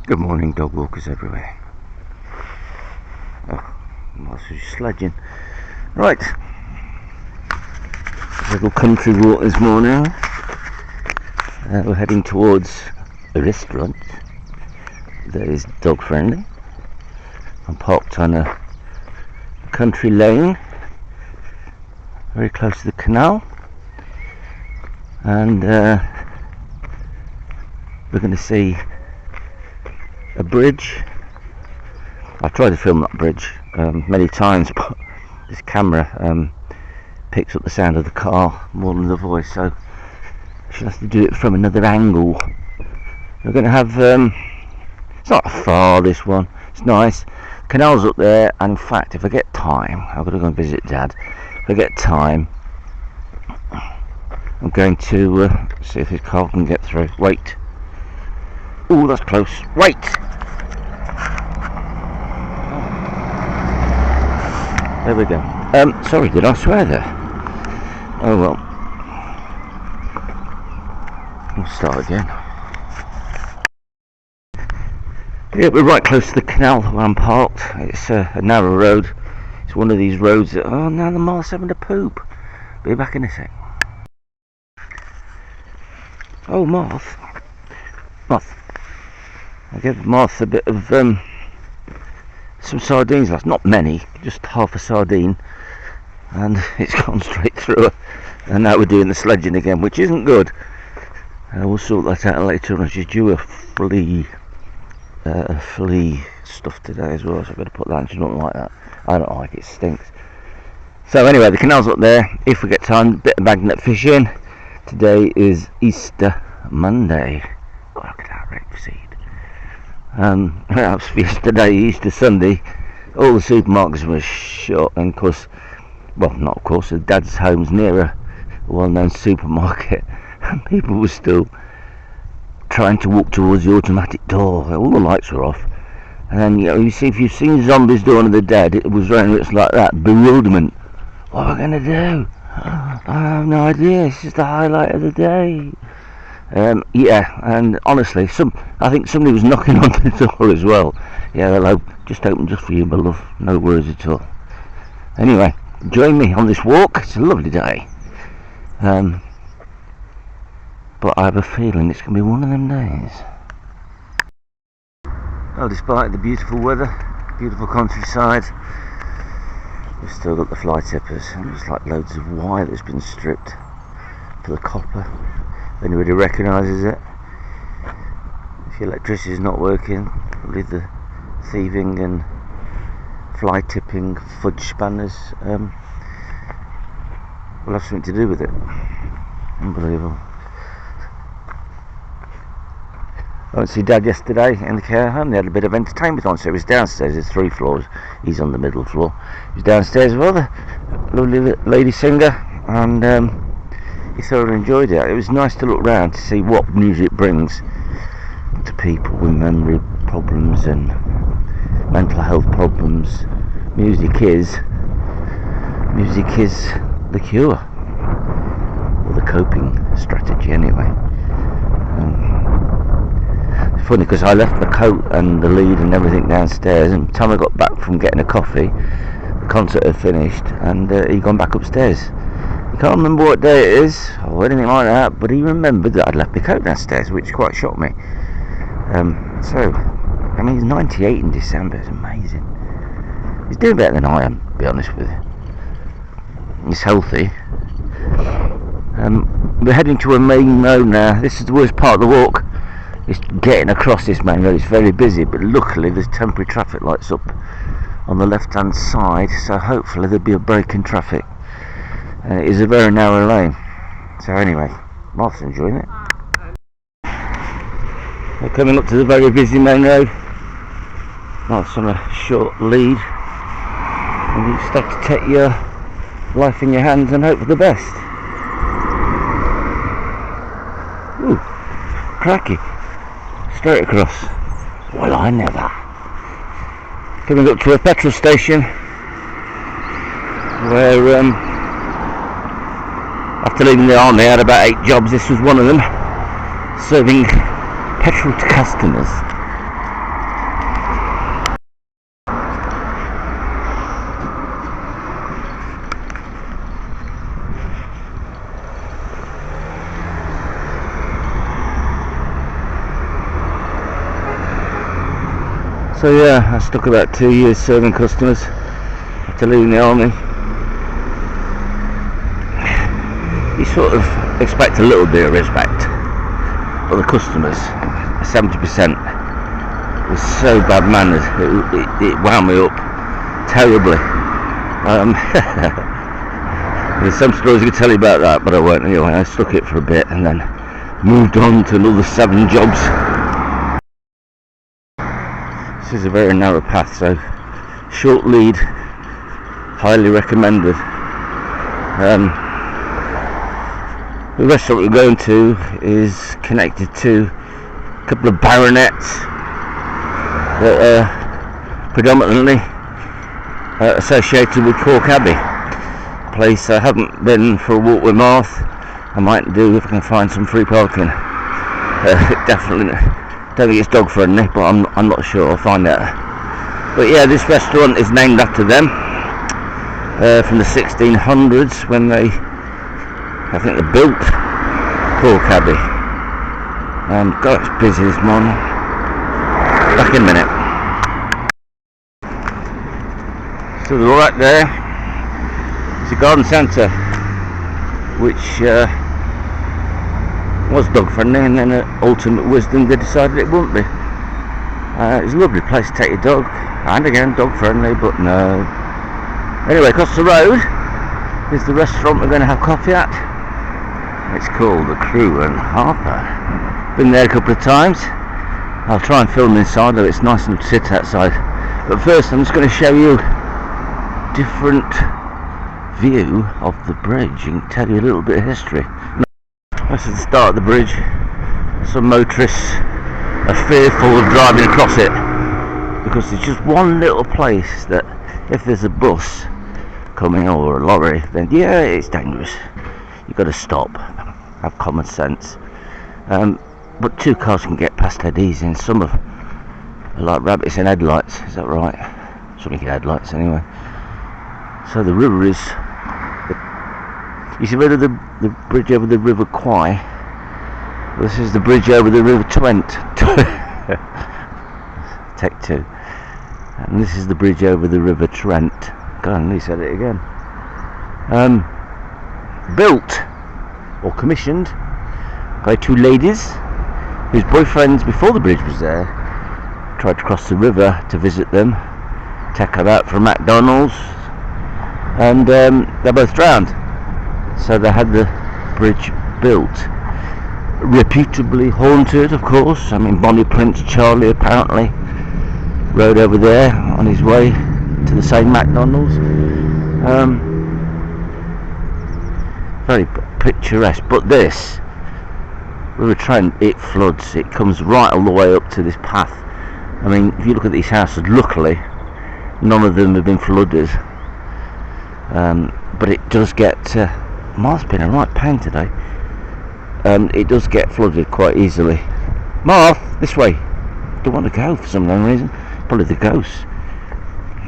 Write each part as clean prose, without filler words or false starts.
Good morning, dog walkers everywhere. Oh, whilst we're sledging. Right, little country walk this morning. We're heading towards a restaurant that is dog friendly. I'm parked on a country lane very close to the canal, and we're going to see a bridge. I've tried to film that bridge many times, but this camera picks up the sound of the car more than the voice, so I should have to do it from another angle. We're going to have it's not far, this one, it's nice. Canal's up there, and in fact, if I get time, I've got to go and visit Dad. If I get time, I'm going to see if his car can get through. Wait. Oh, that's close. Wait! There we go. Sorry, did I swear there? Oh well. We'll start again. Yeah, we're right close to the canal where I'm parked. It's a narrow road. It's one of these roads that... Oh, now the moth's having to poop. Be back in a sec. Oh, moth. Moth. I gave the moth a bit of some sardines last, not many, just half a sardine, and it's gone straight through her. And now we're doing the sledging again, which isn't good. We'll sort that out later on. She's due a flea stuff today as well, so I've got to put that in. She don't like that. I don't like it, stinks. So anyway, the canal's up there. If we get time, bit of magnet fishing. Today is Easter Monday. Oh, look at that rapeseed. Perhaps yesterday, Easter Sunday, all the supermarkets were shut, and of course, well, not of course, Dad's home's near a well-known supermarket, and people were still trying to walk towards the automatic door. All the lights were off, and then, you see, if you've seen Zombies Dawn of the Dead, it was very much like that, bewilderment. What are we going to do? I have no idea. This is the highlight of the day. Yeah, and honestly, I think somebody was knocking on the door as well. Yeah, hello, just open just for you, my love. No worries at all. Anyway, join me on this walk. It's a lovely day. But I have a feeling it's going to be one of them days. Well, despite the beautiful weather, beautiful countryside, we've still got the fly tippers, and there's like loads of wire that's been stripped for the copper. If anybody recognises it, if your electricity is not working, probably the thieving and fly tipping fudge spanners will have something to do with it. Unbelievable. I went to see Dad yesterday in the care home. They had a bit of entertainment on, so he was downstairs. There's 3 floors. He's on the middle floor. He was downstairs with a lovely lady singer, and he thoroughly enjoyed it. It was nice to look round to see what music brings to people with memory problems and mental health problems. Music is the cure, or the coping strategy anyway. It's funny because I left the coat and the lead and everything downstairs, and by the time I got back from getting a coffee, the concert had finished, and he'd gone back upstairs. I can't remember what day it is or anything like that, but he remembered that I'd left my coat downstairs, which quite shocked me. So, I mean, he's 98 in December. It's amazing. He's doing better than I am, to be honest with you. He's healthy. We're heading to a main road now. This is the worst part of the walk. It's getting across this main road. It's very busy, but luckily there's temporary traffic lights up on the left-hand side, so hopefully there'll be a break in traffic. It is a very narrow lane. So anyway, Martha's enjoying it. We're coming up to the very busy main road. Martha's on a short lead, and you just have to take your life in your hands and hope for the best. Ooh, cracky. Straight across. Well, I never. Coming up to a petrol station where after leaving the army I had about 8 jobs. This was one of them, serving petrol to customers. So yeah, I stuck about 2 years serving customers after leaving the army. You sort of expect a little bit of respect, but the customers, 70%, was so bad mannered, it wound me up terribly. There's some stories I could tell you about that, but I won't anyway. I stuck it for a bit and then moved on to another 7 jobs. This is a very narrow path, so short lead, highly recommended. The restaurant we're going to is connected to a couple of baronets that are predominantly associated with Cork Abbey. A place I haven't been for a walk with Marth. I might do if I can find some free parking. Definitely don't think it's dog friendly, but I'm not sure. I'll find out. But yeah, this restaurant is named after them, from the 1600s when they, I think they built Cork Abbey. God, it's busy this morning. Back in a minute. So the right there is a garden centre, which was dog friendly, and then at ultimate wisdom they decided it wouldn't be. It's a lovely place to take your dog, and again dog friendly, but no. Anyway, across the road is the restaurant we're going to have coffee at. It's called the Crew and Harper. Been there a couple of times. I'll try and film inside, though it's nice enough to sit outside. But first I'm just going to show you a different view of the bridge and tell you a little bit of history. This is the start of the bridge. Some motorists are fearful of driving across it because it's just one little place that if there's a bus coming or a lorry, then yeah, it's dangerous. You've got to stop, have common sense. But 2 cars can get past dead easy, and some are like rabbits in headlights. Is that right? Something in headlights anyway. So the river is, you see rid of the bridge over the River Kwai. Well, this is the bridge over the River Trent. Take 2. And this is the bridge over the River Trent. God, I nearly said it again. Built or commissioned by 2 ladies whose boyfriends, before the bridge was there, tried to cross the river to visit them, take them out for McDonald's, and they both drowned. So they had the bridge built. Reputably haunted, of course. I mean, Bonnie Prince Charlie apparently rode over there on his way to the same McDonald's. Very picturesque. But this River Trent, it floods. It comes right all the way up to this path. I mean, if you look at these houses, luckily none of them have been flooded. But it does get Marth's been a right pain today. It does get flooded quite easily. Marth, this way. Don't want to go for some unknown reason. Probably the ghosts.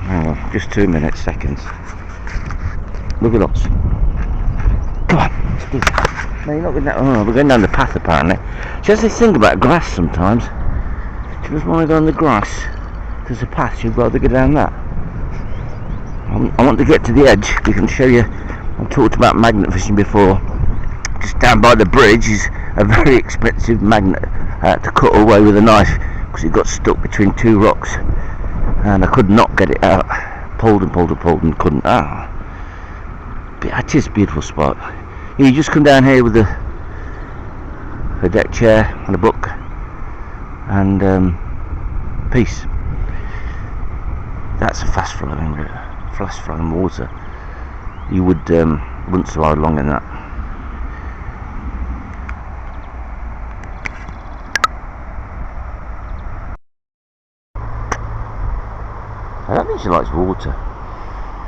Hang on, just 2 minutes, seconds. Look at us. Come on, let's do that. No, you're not going down. Oh, we're going down the path apparently. She has this thing about grass sometimes. She doesn't want to go on the grass. There's a path, she'd rather go down that. I want to get to the edge. We can show you. I've talked about magnet fishing before. Just down by the bridge is a very expensive magnet to cut away with a knife because it got stuck between 2 rocks and I could not get it out. Pulled and couldn't. But it is a beautiful spot. You just come down here with a deck chair and a book and peace. That's a fast flowing water. You wouldn't survive long in that. I don't think she likes water.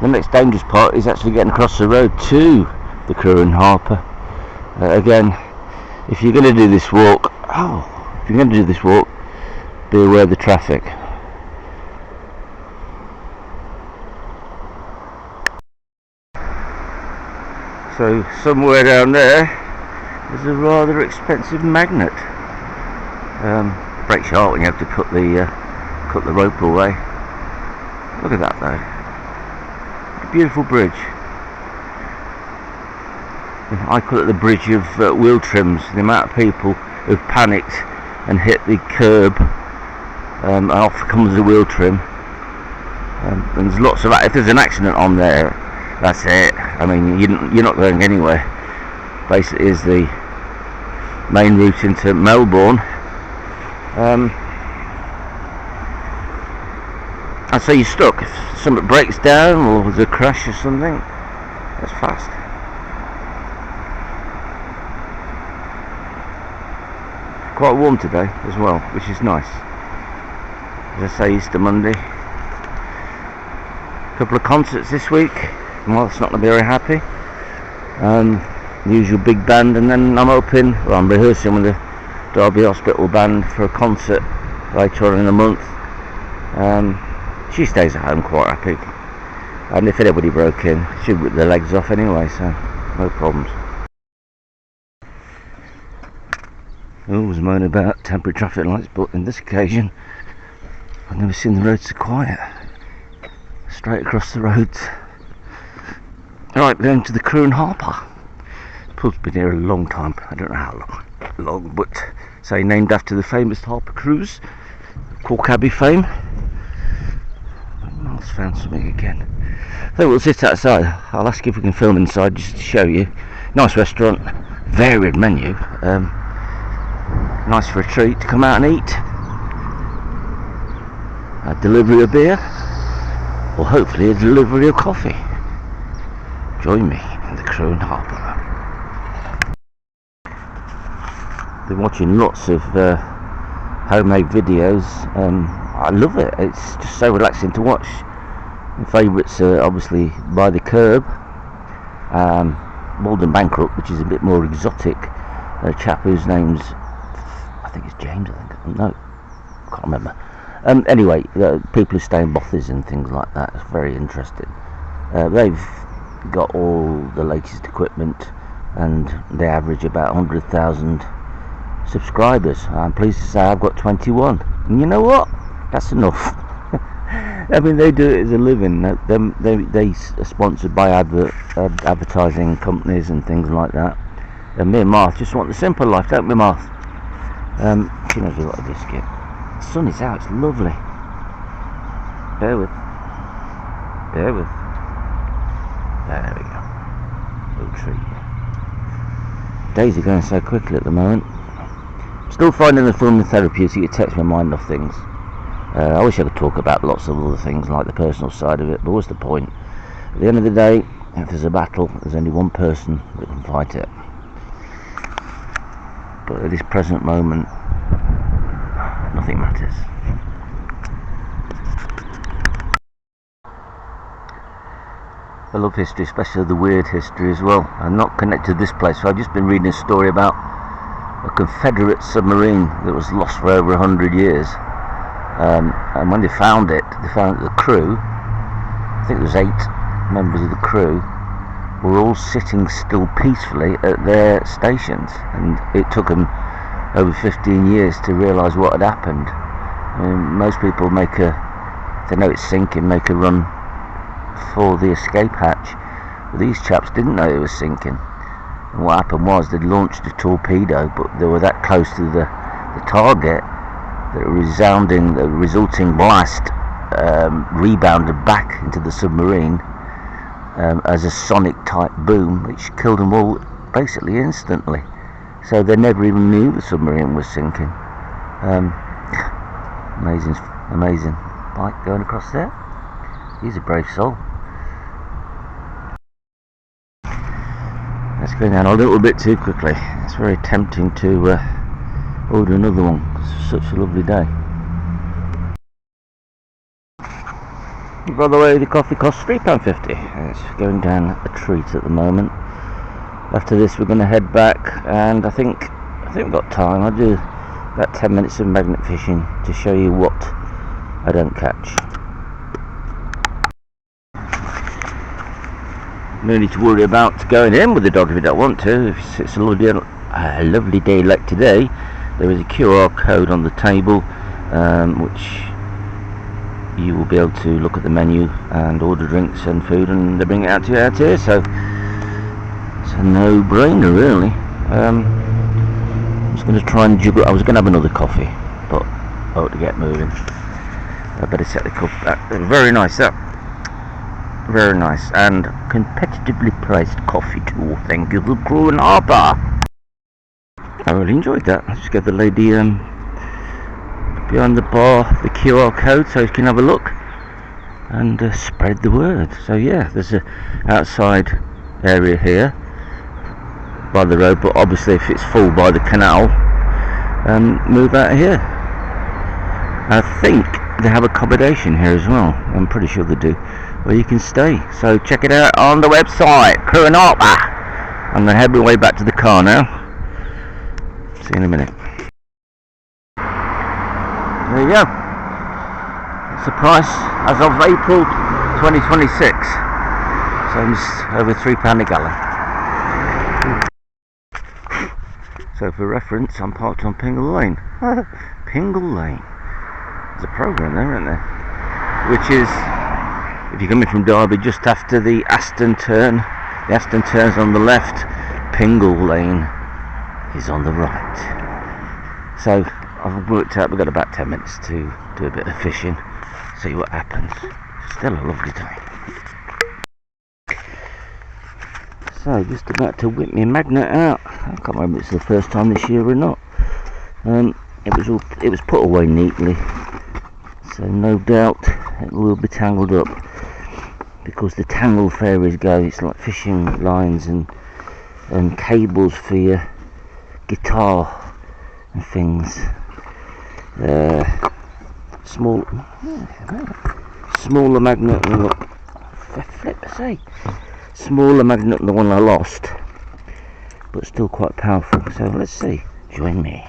The next dangerous part is actually getting across the road to the Crew and Harper. Again, if you're going to do this walk, be aware of the traffic. So somewhere down there is a rather expensive magnet. Breaks your heart when you have to cut the cut the rope away. Look at that though. A beautiful bridge. I call it the bridge of wheel trims. The amount of people who've panicked and hit the curb, and off comes the wheel trim. And there's lots of, if there's an accident on there, that's it. I mean, you're not going anywhere. Basically, is the main route into Melbourne. And so you're stuck. If something breaks down or there's a crash or something, that's fast. Quite warm today as well, which is nice. As I say, Easter Monday. A couple of concerts this week. Well, it's not going to be very happy. The usual big band, and then I'm rehearsing with the Derby Hospital band for a concert later on in the month. She stays at home quite happy, and if anybody broke in, she'd rip their legs off anyway, so no problems. I always moan about temporary traffic lights, but in this occasion I've never seen the roads so quiet. Straight across the roads. Alright, we're going to the Crewe and Harper. The pub's been here a long time. I don't know how long, but say named after the famous Harper Crews, Cork Abbey fame. Miles found something again. So we'll sit outside. I'll ask if we can film inside just to show you. Nice restaurant, varied menu. Nice for a treat to come out and eat. A delivery of beer, or hopefully a delivery of coffee. Join me in the Crewe and Harper. Been watching lots of homemade videos. I love it. It's just so relaxing to watch. My favourites are obviously By the Curb, Malden Bankrupt, which is a bit more exotic. A chap whose name's, I think it's James, I think. No, can't remember. Anyway, people who stay in bothies and things like that. It's very interesting. They've got all the latest equipment, and they average about 100,000 subscribers. I'm pleased to say I've got 21, and you know what? That's enough. I mean, they do it as a living. They are sponsored by advertising companies and things like that. And me and Marth just want the simple life, don't we, Marth? She knows a lot of biscuit. The sun is out, it's lovely. Bear with. There we go. Little treat. Days are going so quickly at the moment. Still finding the fun and therapeutic. It takes my mind off things. I wish I could talk about lots of other things like the personal side of it, but what's the point? At the end of the day, if there's a battle, there's only one person that can fight it. But at this present moment, nothing matters. I love history, especially the weird history as well. I'm not connected to this place, so I've just been reading a story about a Confederate submarine that was lost for over 100 years. And when they found it, the crew, I think there was 8 members of the crew, were all sitting still peacefully at their stations, and it took them over 15 years to realise what had happened. Most people if they know it's sinking, make a run for the escape hatch. But these chaps didn't know it was sinking, and what happened was they'd launched a torpedo, but they were that close to the target that the resulting blast rebounded back into the submarine as a sonic type boom, which killed them all basically instantly. So they never even knew the submarine was sinking. Amazing. Mike going across there. He's a brave soul. Let's go down a little bit too quickly. It's very tempting to order another one. It's such a lovely day. By the way, the coffee costs £3.50. It's going down a treat at the moment. After this we're going to head back, and I think we've got time. I'll do about 10 minutes of magnet fishing to show you what I don't catch. No need to worry about going in with the dog if you don't want to. If it's a lovely day like today, there is a QR code on the table, which you will be able to look at the menu and order drinks and food, and they bring it out to you out here. So it's a no-brainer, really. I'm just going to try and juggle. I was going to have another coffee, but I ought to get moving. I better set the cup back. Very nice, that. Very nice, and competitively priced coffee too. Thank you, the Crow & Harper. I really enjoyed that. I just gave the lady behind the bar the QR code so you can have a look and spread the word. So yeah, there's a outside area here by the road, but obviously if it's full by the canal, move out of here. I think they have accommodation here as well. I'm pretty sure they do, where you can stay. So check it out on the website, Crow & Harper. I'm going to head my way back to the car now. See you in a minute. There you go. That's the price as of April 2026. So it's over £3 a gallon. So for reference, I'm parked on Pingle Lane. Pingle Lane. There's a programme there, isn't there? Which is, if you're coming from Derby, just after the Aston turn. The Aston turn's on the left. Pingle Lane is on the right. So I've worked out we've got about 10 minutes to do a bit of fishing, see what happens. Still a lovely day. So just about to whip my magnet out. I can't remember if it's the first time this year or not. It was put away neatly, so no doubt it will be tangled up, because the tangle fairies go. It's like fishing lines and cables for your guitar and things. Smaller magnet than smaller magnet than the one I lost, but still quite powerful. So let's see. Join me.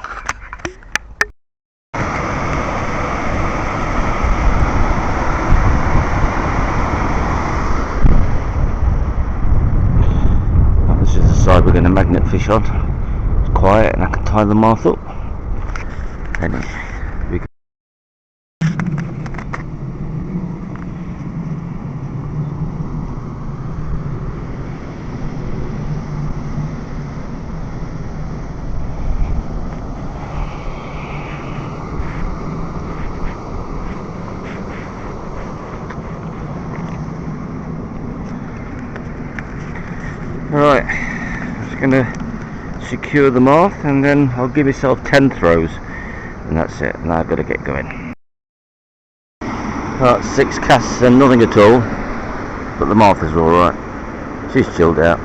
This is the side we're going to magnet fish on. It's quiet and I can tie the moth up. Anyway, we go. Right, I'm just going to secure the moth and then I'll give myself 10 throws and that's it. Now I've got to get going. Right, 6 casts and nothing at all, but the moth is alright. She's chilled out,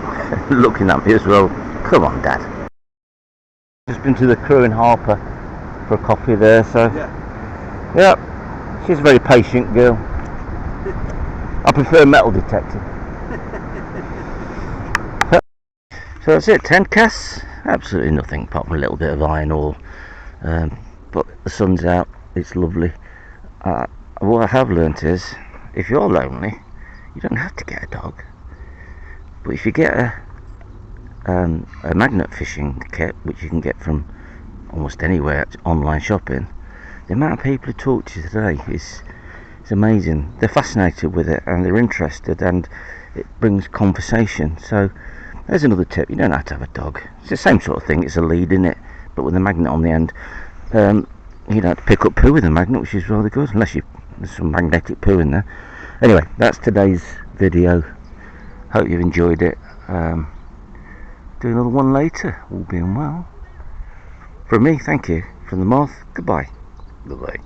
looking at me as well. Come on, Dad. Just been to the Crow & Harper for a coffee there, so yeah, she's a very patient girl. I prefer metal detector. So that's it, 10 casts, absolutely nothing apart from a little bit of iron ore, but the sun's out, it's lovely. What I have learnt is, if you're lonely, you don't have to get a dog, but if you get a magnet fishing kit, which you can get from almost anywhere, online shopping, the amount of people who talk to you today is amazing. They're fascinated with it and they're interested, and it brings conversation. So there's another tip. You don't have to have a dog. It's the same sort of thing. It's a lead, in it, but with a magnet on the end. You don't have to pick up poo with a magnet, which is rather good, unless there's some magnetic poo in there. Anyway, that's today's video. Hope you've enjoyed it. Do another one later, all being well. From me, thank you. From the moth, goodbye. Goodbye.